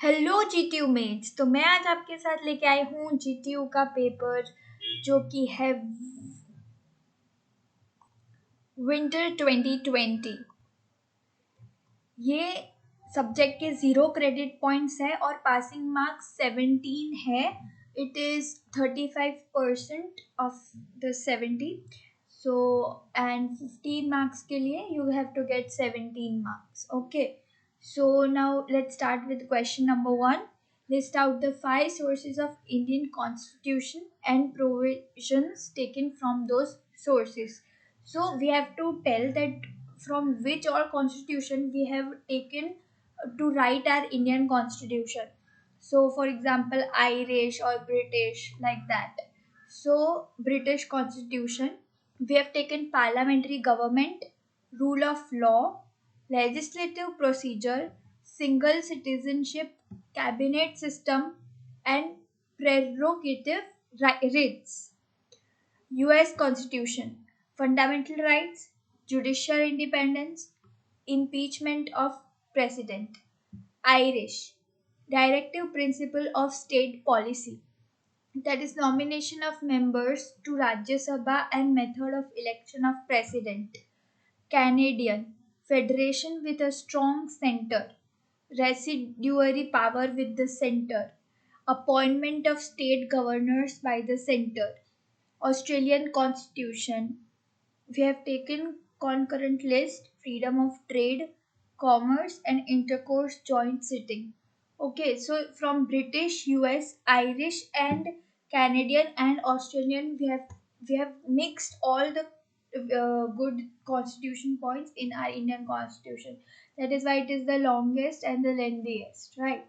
Hello GTU mats. तो मैं आज आपके साथ लेके आई हूँ जीटीयू का पेपर जो कि है विंटर 2020। ये सब्जेक्ट के 0 क्रेडिट पॉइंट्स है और पासिंग मार्क्स 17 है। It is 35% of the 70। So and 15 marks के लिए you have to get 17 marks. Okay, so now let's start with question number 1. List out the 5 sources of Indian Constitution and provisions taken from those sources. So we have to tell that from which all constitution we have taken to write our Indian Constitution. So for example, Irish or British, like that. So British Constitution, we have taken parliamentary government, rule of law, legislative procedure, single citizenship, cabinet system, and prerogative rights. US Constitution, fundamental rights, judicial independence, impeachment of president. Irish, directive principle of state policy, that is nomination of members to Rajya Sabha and method of election of president. Canadian, federation with a strong center, residuary power with the center, appointment of state governors by the center. Australian Constitution, we have taken concurrent list, freedom of trade, commerce, and intercourse joint sitting. Okay, so from British, US, Irish, and Canadian and Australian, we have mixed all the good constitution points in our Indian constitution. That is why it is the longest and the lengthiest, right?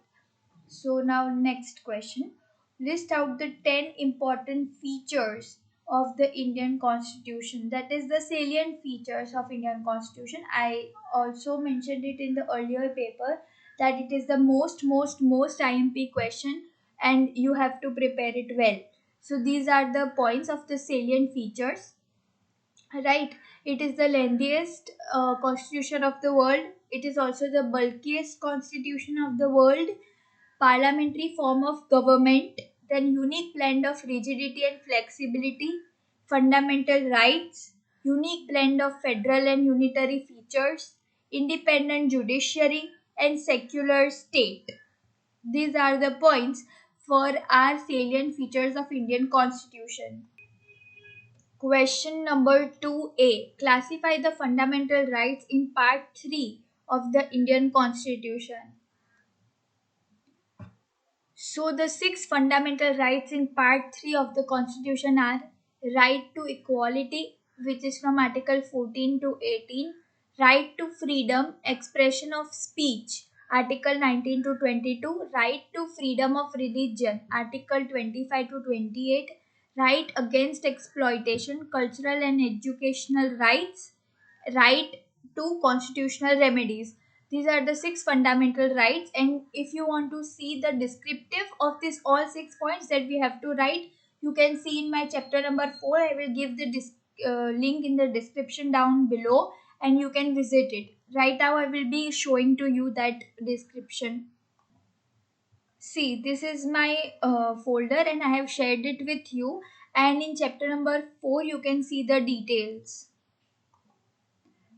So now next question. List out the 10 important features of the Indian Constitution. That is the salient features of Indian Constitution. I also mentioned it in the earlier paper that it is the most IMP question and you have to prepare it well. So these are the points of the salient features. Right, it is the lengthiest constitution of the world. It is also the bulkiest constitution of the world. Parliamentary form of government, then unique blend of rigidity and flexibility, fundamental rights, unique blend of federal and unitary features, independent judiciary, and secular state. These are the points for our salient features of Indian Constitution. Question number 2A. Classify the fundamental rights in part 3 of the Indian Constitution. So the 6 fundamental rights in part 3 of the Constitution are right to equality, which is from Article 14 to 18, right to freedom, expression of speech, Article 19 to 22, right to freedom of religion, Article 25 to 28, right against exploitation, cultural and educational rights, right to constitutional remedies. These are the 6 fundamental rights, and if you want to see the descriptive of this all 6 points that we have to write, you can see in my chapter number 4. I will give the link in the description down below and you can visit it. Right now I will be showing to you that description. See, this is my folder and I have shared it with you, and in chapter number 4 you can see the details.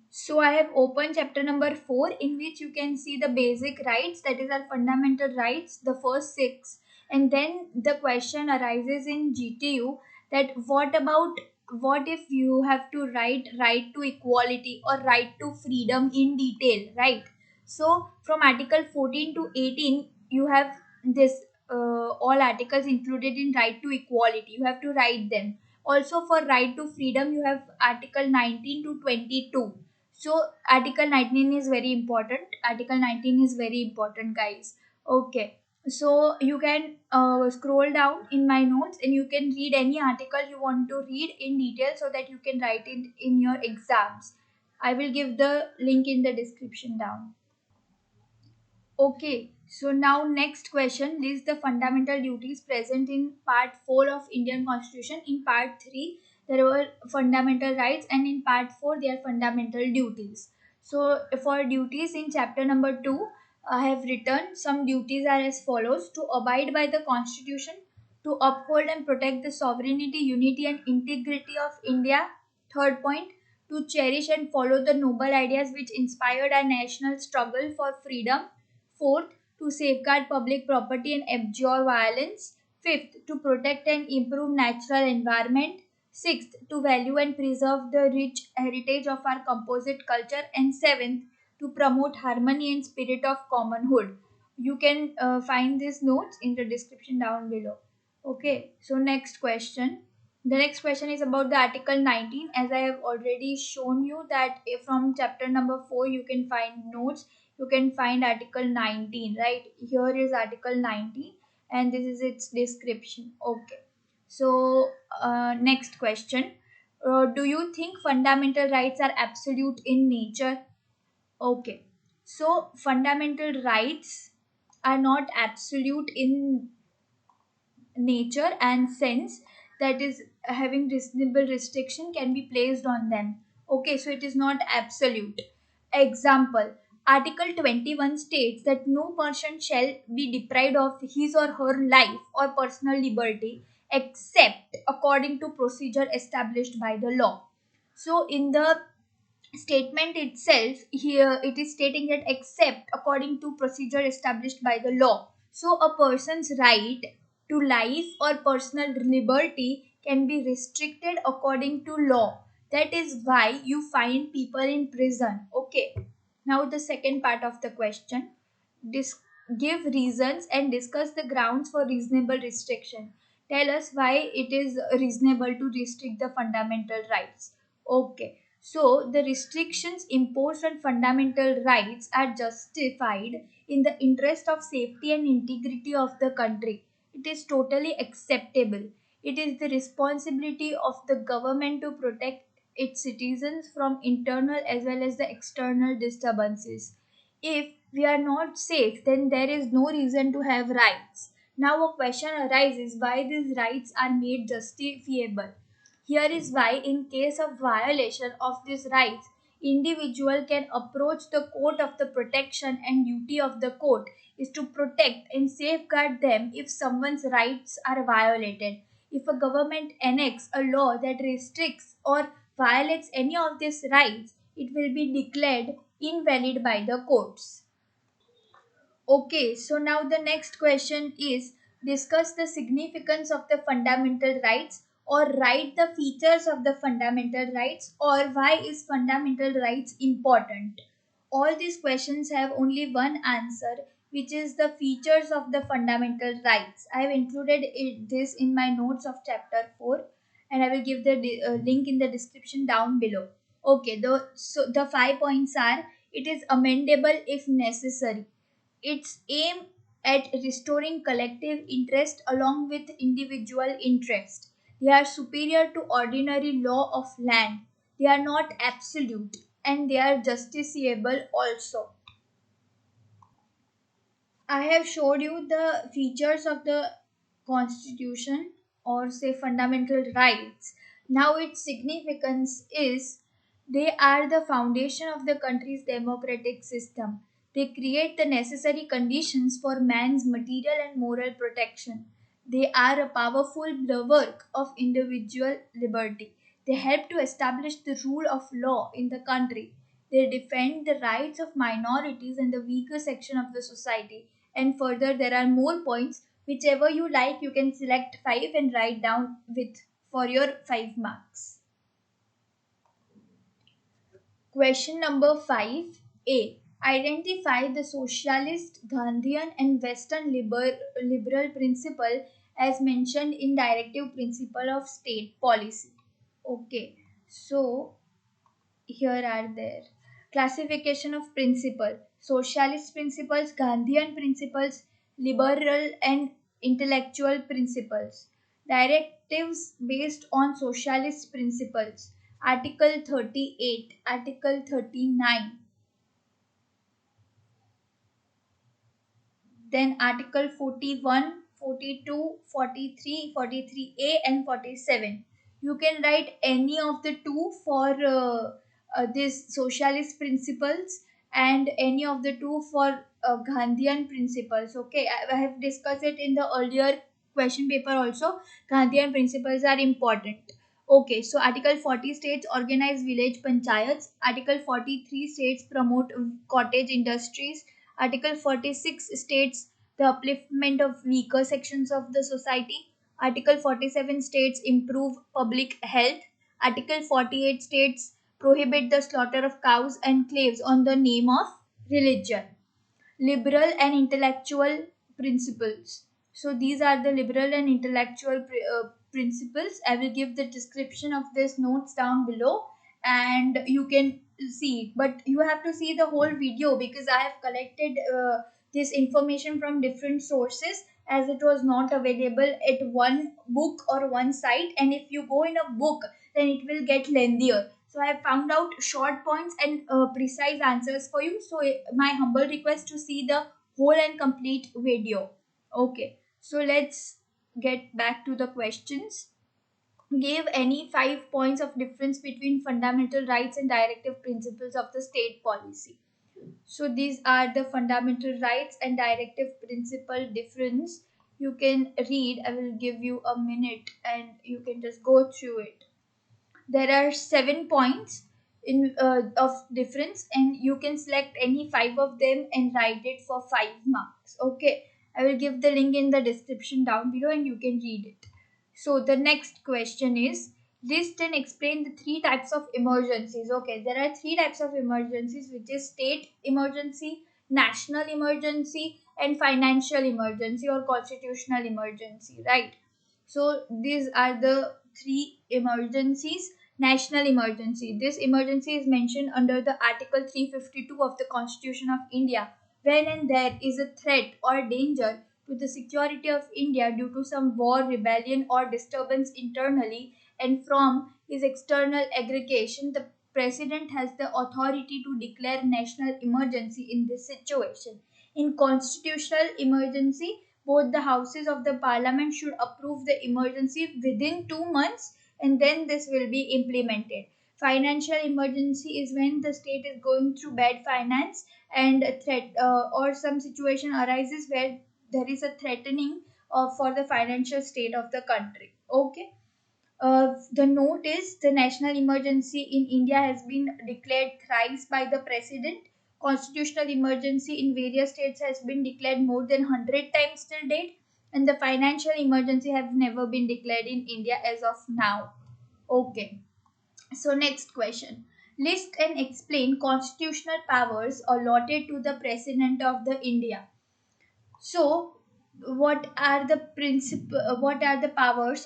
So I have opened chapter number 4, in which you can see the basic rights, that is our fundamental rights, the first 6. And then the question arises in GTU that what if you have to write right to equality or right to freedom in detail, right? So from article 14 to 18 you have this all articles included in right to equality. You have to write them. Also for right to freedom you have article 19 to 22. So article 19 is very important. Article 19 is very important, guys. Okay, so you can scroll down in my notes and you can read any article you want to read in detail so that you can write it in your exams. I will give the link in the description down. Okay, so now next question. List the fundamental duties present in part 4 of Indian Constitution. In part 3 there were fundamental rights and in part 4 they are fundamental duties. So for duties in chapter number 2, I have written some duties are as follows: to abide by the Constitution, to uphold and protect the sovereignty, unity, and integrity of India. Third point, to cherish and follow the noble ideas which inspired our national struggle for freedom. Fourth, to safeguard public property and abjure violence. Fifth, to protect and improve natural environment. Sixth, to value and preserve the rich heritage of our composite culture. And seventh, to promote harmony and spirit of commonhood. You can find these notes in the description down below. Okay, so next question. The next question is about the Article 19. As I have already shown you that from chapter number 4 you can find notes, you can find Article 19, right? Here is Article 19 and this is its description. Okay, so next question. Do you think fundamental rights are absolute in nature? Okay, so fundamental rights are not absolute in nature and sense, that is having reasonable restriction can be placed on them. Okay, so it is not absolute. Example: Article 21 states that no person shall be deprived of his or her life or personal liberty except according to procedure established by the law. So in the statement itself, here it is stating that except according to procedure established by the law. So a person's right to life or personal liberty can be restricted according to law. That is why you find people in prison. Okay, now the second part of the question. Dis- Give reasons and discuss the grounds for reasonable restriction. Tell us why it is reasonable to restrict the fundamental rights. Okay, so the restrictions imposed on fundamental rights are justified in the interest of safety and integrity of the country. It is totally acceptable. It is the responsibility of the government to protect its citizens from internal as well as the external disturbances. If we are not safe, then there is no reason to have rights. Now, a question arises why these rights are made justifiable. Here is why, in case of violation of these rights, individual can approach the court of the protection, and duty of the court is to protect and safeguard them if someone's rights are violated. If a government enacts a law that restricts or violates any of these rights, it will be declared invalid by the courts. Okay, so now the next question is discuss the significance of the fundamental rights, or write the features of the fundamental rights, or why is fundamental rights important. All these questions have only one answer, which is the features of the fundamental rights. I have included this in my notes of chapter 4 and I will give the link in the description down below. Okay, the 5 points are: it is amendable if necessary. Its aim at restoring collective interest along with individual interest. They are superior to ordinary law of land. They are not absolute and they are justiciable also. I have showed you the features of the constitution, or say fundamental rights. Now its significance is they are the foundation of the country's democratic system. They create the necessary conditions for man's material and moral protection. They are a powerful bulwark of individual liberty. They help to establish the rule of law in the country. They defend the rights of minorities and the weaker section of the society. And further, there are more points. Whichever you like, you can select 5 and write down with for your 5 marks. Question number 5A. Identify the socialist, Gandhian, and Western liberal principle as mentioned in Directive Principle of State Policy. Okay, so here are there classification of principle: socialist principles, Gandhian principles, liberal and intellectual principles. Directives based on socialist principles: article 38, article 39, then article 41, 42, 43, 43A and 47. You can write any of the two for this socialist principles and any of the two for Gandhian principles. Okay, I have discussed it in the earlier question paper also. Gandhian principles are important. Okay, so Article 40 states organize village panchayats. Article 43 states promote cottage industries. Article 46 states the upliftment of weaker sections of the society. Article 47 states improve public health. Article 48 states prohibit the slaughter of cows and slaves on the name of religion. Liberal and intellectual principles. So these are the liberal and intellectual principles. I will give the description of this notes down below and you can see it. But you have to see the whole video because I have collected this information from different sources as it was not available at one book or one site, and if you go in a book then it will get lengthier. So I have found out short points and precise answers for you. So my humble request to see the whole and complete video. Okay, so let's get back to the questions. Give any 5 points of difference between fundamental rights and directive principles of the state policy. So these are the fundamental rights and directive principle difference. You can read. I will give you a minute and you can just go through it. There are 7 points in of difference and you can select any 5 of them and write it for 5 marks. Okay, I will give the link in the description down below and you can read it. So the next question is list and explain the 3 types of emergencies. Okay, there are 3 types of emergencies, which is state emergency, national emergency, and financial emergency or constitutional emergency, right? So these are the 3 emergencies. National emergency. This emergency is mentioned under the Article 352 of the Constitution of India when and there is a threat or danger to the security of India due to some war, rebellion, or disturbance internally and from his external aggregation. The President has the authority to declare national emergency in this situation. In constitutional emergency, both the houses of the parliament should approve the emergency within 2 months and then this will be implemented. Financial emergency is when the state is going through bad finance and a threat or some situation arises where there is a threatening for the financial state of the country. Okay. The note is the national emergency in India has been declared thrice by the president. Constitutional emergency in various states has been declared more than 100 times till date, and the financial emergency have never been declared in India as of now. Okay. So next question. List and explain constitutional powers allotted to the president of the India. So, what are the powers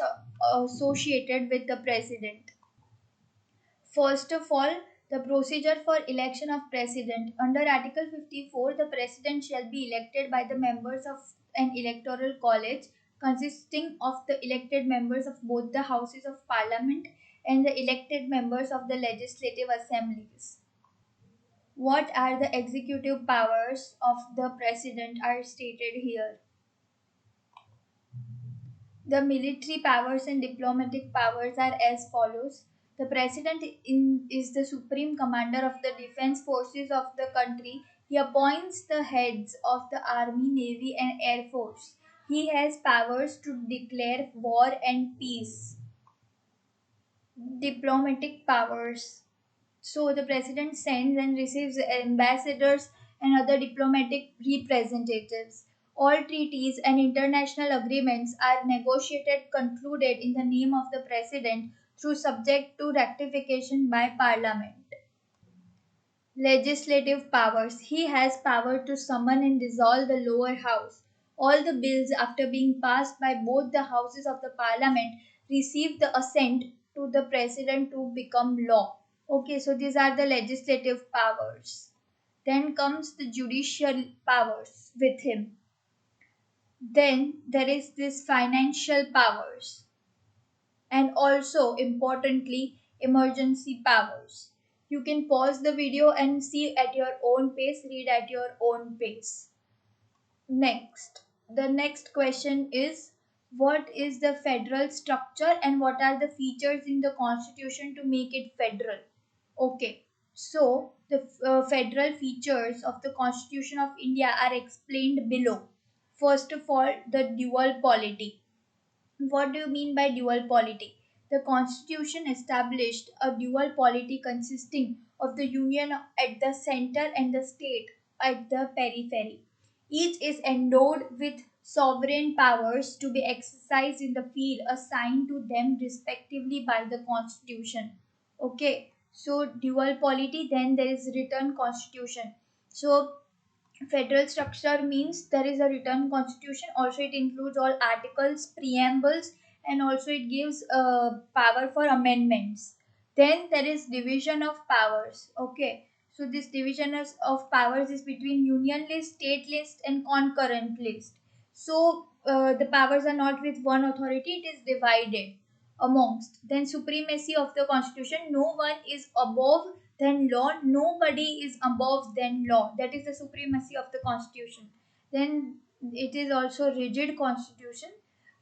associated with the president? First of all, the procedure for election of president. Under Article 54, the president shall be elected by the members of an electoral college consisting of the elected members of both the houses of parliament and the elected members of the legislative assemblies. What are the executive powers of the president are stated here. The military powers and diplomatic powers are as follows. The president is the supreme commander of the defense forces of the country. He appoints the heads of the army, navy, and air force. He has powers to declare war and peace. Diplomatic powers. So the president sends and receives ambassadors and other diplomatic representatives. All treaties and international agreements are negotiated, concluded in the name of the president through subject to ratification by parliament. Legislative powers. He has power to summon and dissolve the lower house. All the bills after being passed by both the houses of the parliament receive the assent to the president to become law. Okay, so these are the legislative powers. Then comes the judicial powers with him. Then there is this financial powers and also importantly emergency powers. You can pause the video and see at your own pace, read at your own pace. Next, the next question is what is the federal structure and what are the features in the constitution to make it federal? Okay, so The federal features of the Constitution of India are explained below. First of all, the dual polity. What do you mean by dual polity? The Constitution established a dual polity consisting of the Union at the center and the state at the periphery. Each is endowed with sovereign powers to be exercised in the field assigned to them respectively by the Constitution. Okay, so dual polity, then there is written Constitution. So federal structure means there is a written constitution. Also, it includes all articles, preambles, and also it gives power for amendments. Then there is division of powers. Okay, so this division of powers is between union list, state list, and concurrent list. So the powers are not with one authority; it is divided amongst. Then supremacy of the constitution: no one is above than law, nobody is above than law. That is the supremacy of the constitution. Then it is also rigid constitution,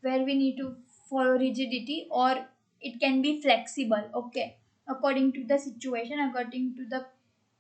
where we need to follow rigidity, or it can be flexible, okay, according to the situation, according to the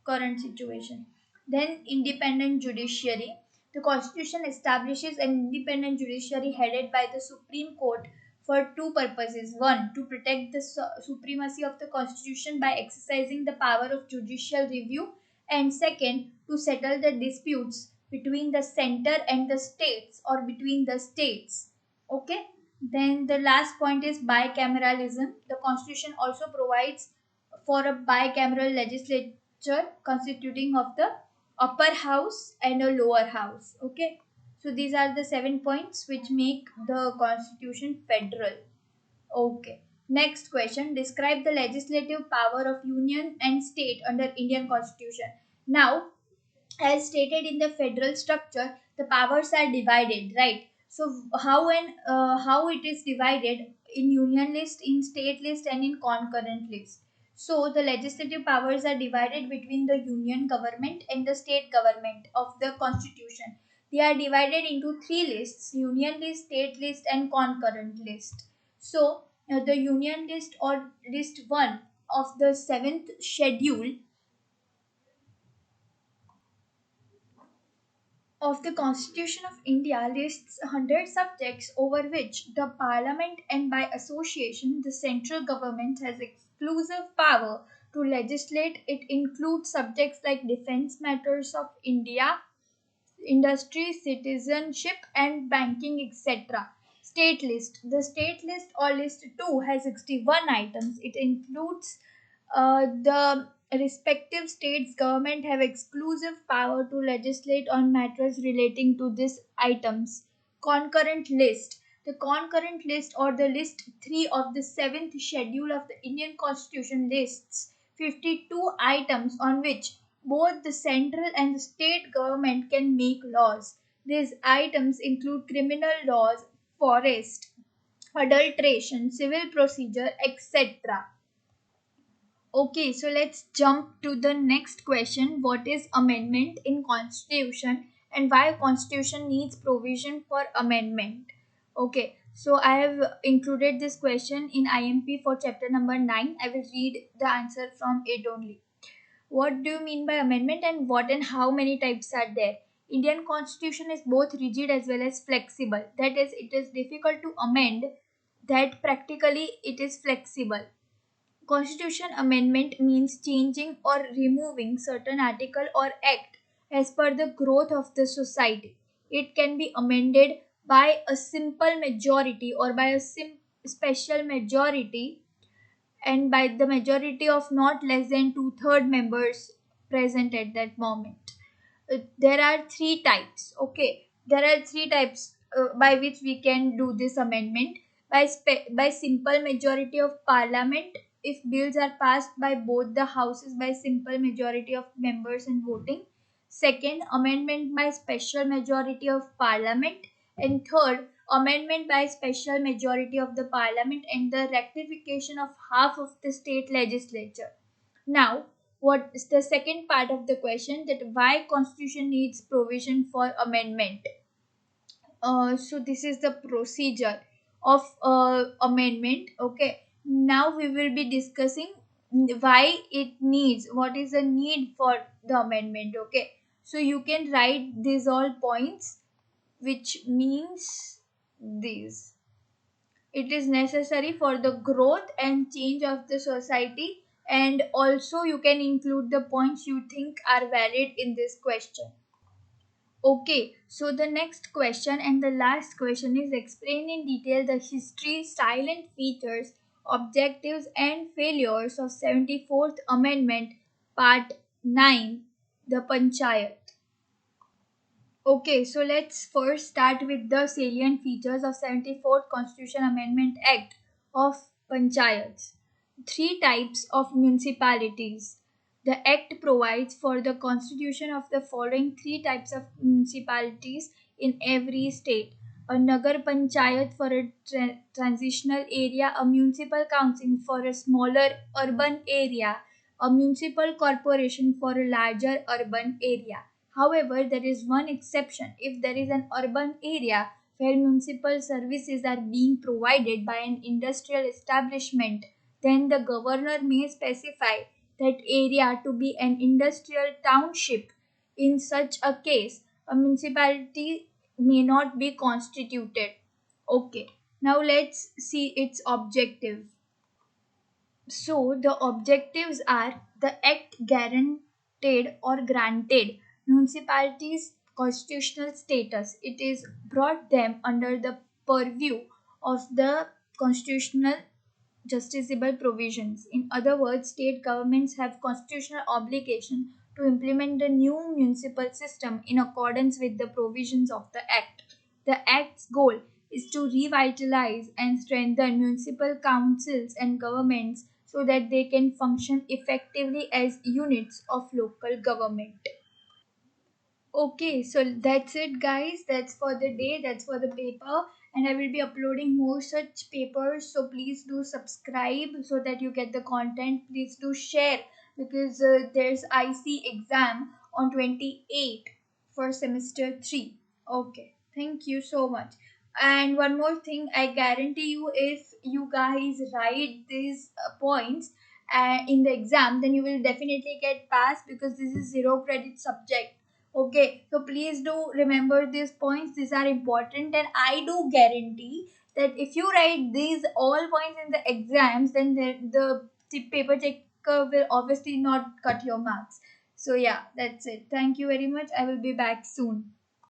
current situation. Then independent judiciary. The constitution establishes an independent judiciary headed by the Supreme Court for two purposes. One, to protect the supremacy of the constitution by exercising the power of judicial review, and second, to settle the disputes between the center and the states, or between the states. Okay, then the last point is bicameralism. The constitution also provides for a bicameral legislature constituting of the upper house and a lower house. Okay, so these are the 7 points which make the constitution federal. Okay. Next question. Describe the legislative power of union and state under Indian constitution. Now, as stated in the federal structure, the powers are divided, right? So how it is divided in union list, in state list, and in concurrent list. So the legislative powers are divided between the union government and the state government of the constitution. They are divided into three lists: union list, state list, and concurrent list. So the union list, or list 1 of the 7th schedule of the Constitution of India lists 100 subjects over which the Parliament and by association the central government has exclusive power to legislate. It includes subjects like defense matters of India, industry, citizenship, and banking, etc. State list. The state list, or list 2, has 61 items. It includes the respective states government have exclusive power to legislate on matters relating to these items. Concurrent list. The concurrent list, or the list 3 of the 7th schedule of the Indian Constitution, lists 52 items on which both the central and the state government can make laws. These items include criminal laws, forest, adulteration, civil procedure, etc. Okay, so let's jump to the next question. What is amendment in constitution, and why constitution needs provision for amendment? Okay, so I have included this question in IMP for chapter number 9. I will read the answer from it only. What do you mean by amendment, and what and how many types are there? Indian constitution is both rigid as well as flexible. That is, it is difficult to amend, that practically it is flexible. Constitution amendment means changing or removing certain article or act as per the growth of the society. It can be amended by a simple majority or by a special majority, and by the majority of not less than two-third members present at that moment. There are three types. Okay, there are three types by which we can do this amendment: by by simple majority of parliament, if bills are passed by both the houses by simple majority of members and voting. Second, amendment by special majority of parliament. And third, amendment by special majority of the parliament and the rectification of half of the state legislature. Now, what is the second part of the question, that why constitution needs provision for amendment? So this is the procedure of amendment. Okay, now we will be discussing why it needs, what is the need for the amendment. Okay, so you can write these all points, which means these: it is necessary for the growth and change of the society, and also you can include the points you think are valid in this question. Okay, so the next question and the last question is: explain in detail the history, silent features, objectives, and failures of 74th Amendment, Part 9, the Panchayat. Okay, so let's first start with the salient features of 74th Constitution Amendment Act of Panchayats. Three types of municipalities. The act provides for the constitution of the following three types of municipalities in every state: a Nagar Panchayat for a transitional area, a municipal council for a smaller urban area, a municipal corporation for a larger urban area. However, there is one exception: if there is an urban area where municipal services are being provided by an industrial establishment, then the governor may specify that area to be an industrial township. In such a case, a municipality may not be constituted. Okay, now let's see its objective. So the objectives are: the act guaranteed or granted municipalities constitutional status. It is brought them under the purview of the constitutional justiciable provisions. In other words, state governments have constitutional obligation to implement the new municipal system in accordance with the provisions of the Act. The Act's goal is to revitalize and strengthen municipal councils and governments so that they can function effectively as units of local government. Okay, so that's it, guys. That's for the day, that's for the paper, and I will be uploading more such papers. So please do subscribe so that you get the content. Please do share because there's IC exam on 28 for semester 3. Okay, thank you so much. And one more thing, I guarantee you, if you guys write these points in the exam, then you will definitely get passed because this is zero credit subject. Okay, so please do remember these points. These are important, and I do guarantee that if you write these all points in the exams, then the paper checker will obviously not cut your marks. So, yeah, that's it. Thank you very much. I will be back soon.